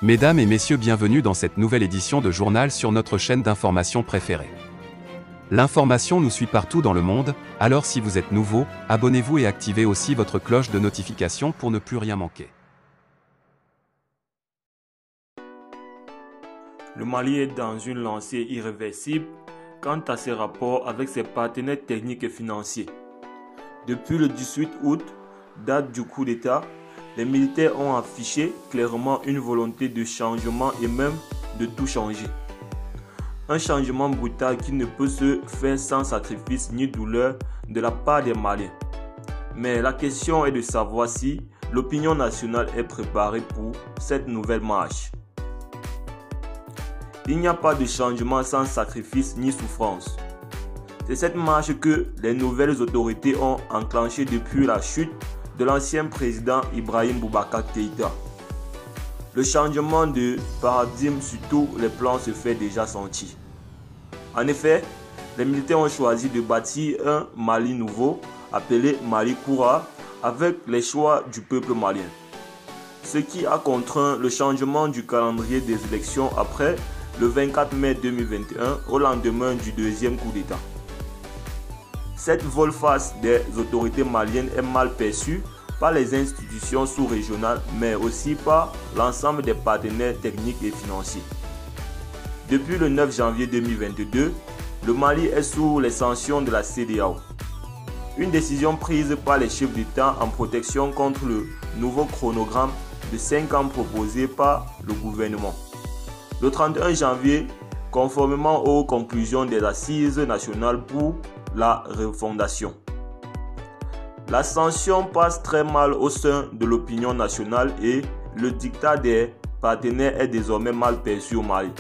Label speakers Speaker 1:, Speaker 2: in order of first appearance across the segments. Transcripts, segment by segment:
Speaker 1: Mesdames et messieurs, bienvenue dans cette nouvelle édition de journal sur notre chaîne d'information préférée. L'information nous suit partout dans le monde, alors si vous êtes nouveau, abonnez-vous et activez aussi votre cloche de notification pour ne plus rien manquer.
Speaker 2: Le Mali est dans une lancée irréversible quant à ses rapports avec ses partenaires techniques et financiers. Depuis le 18 août, date du coup d'État, les militaires ont affiché clairement une volonté de changement et même de tout changer. Un changement brutal qui ne peut se faire sans sacrifice ni douleur de la part des Maliens. Mais la question est de savoir si l'opinion nationale est préparée pour cette nouvelle marche. Il n'y a pas de changement sans sacrifice ni souffrance. C'est cette marche que les nouvelles autorités ont enclenchée depuis la chute de l'ancien président Ibrahim Boubacar Keïta. Le changement de paradigme sur tous les plans se fait déjà sentir. En effet, les militaires ont choisi de bâtir un Mali nouveau, appelé Mali Koura, avec les choix du peuple malien. Ce qui a contraint le changement du calendrier des élections après le 24 mai 2021 au lendemain du deuxième coup d'État. Cette volte-face des autorités maliennes est mal perçue par les institutions sous-régionales, mais aussi par l'ensemble des partenaires techniques et financiers. Depuis le 9 janvier 2022, le Mali est sous les sanctions de la CEDEAO. Une décision prise par les chefs d'État en protection contre le nouveau chronogramme de 5 ans proposé par le gouvernement. Le 31 janvier, conformément aux conclusions des assises nationales pour la refondation. La sanction passe très mal au sein de l'opinion nationale et le diktat des partenaires est désormais mal perçu au Mali.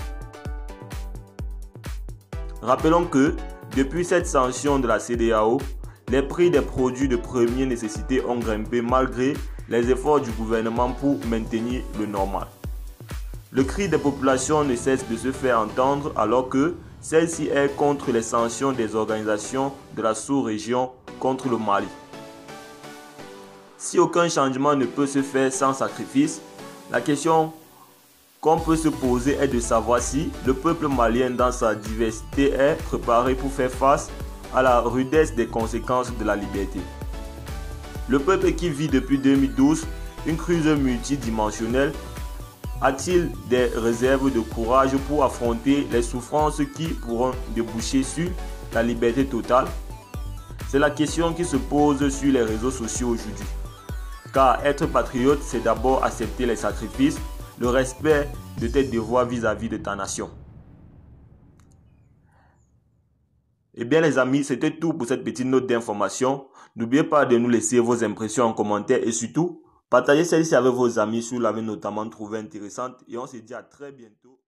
Speaker 2: Rappelons que, depuis cette sanction de la CEDEAO, les prix des produits de première nécessité ont grimpé malgré les efforts du gouvernement pour maintenir le normal. Le cri des populations ne cesse de se faire entendre alors que celle-ci est contre les sanctions des organisations de la sous-région contre le Mali. Si aucun changement ne peut se faire sans sacrifice, la question qu'on peut se poser est de savoir si le peuple malien dans sa diversité est préparé pour faire face à la rudesse des conséquences de la liberté. Le peuple qui vit depuis 2012 une crise multidimensionnelle a-t-il des réserves de courage pour affronter les souffrances qui pourront déboucher sur la liberté totale? C'est la question qui se pose sur les réseaux sociaux aujourd'hui. Car être patriote, c'est d'abord accepter les sacrifices, le respect de tes devoirs vis-à-vis de ta nation. Eh bien les amis, c'était tout pour cette petite note d'information. N'oubliez pas de nous laisser vos impressions en commentaire et surtout, partagez celle-ci avec vos amis si vous l'avez notamment trouvée intéressante et on se dit à très bientôt.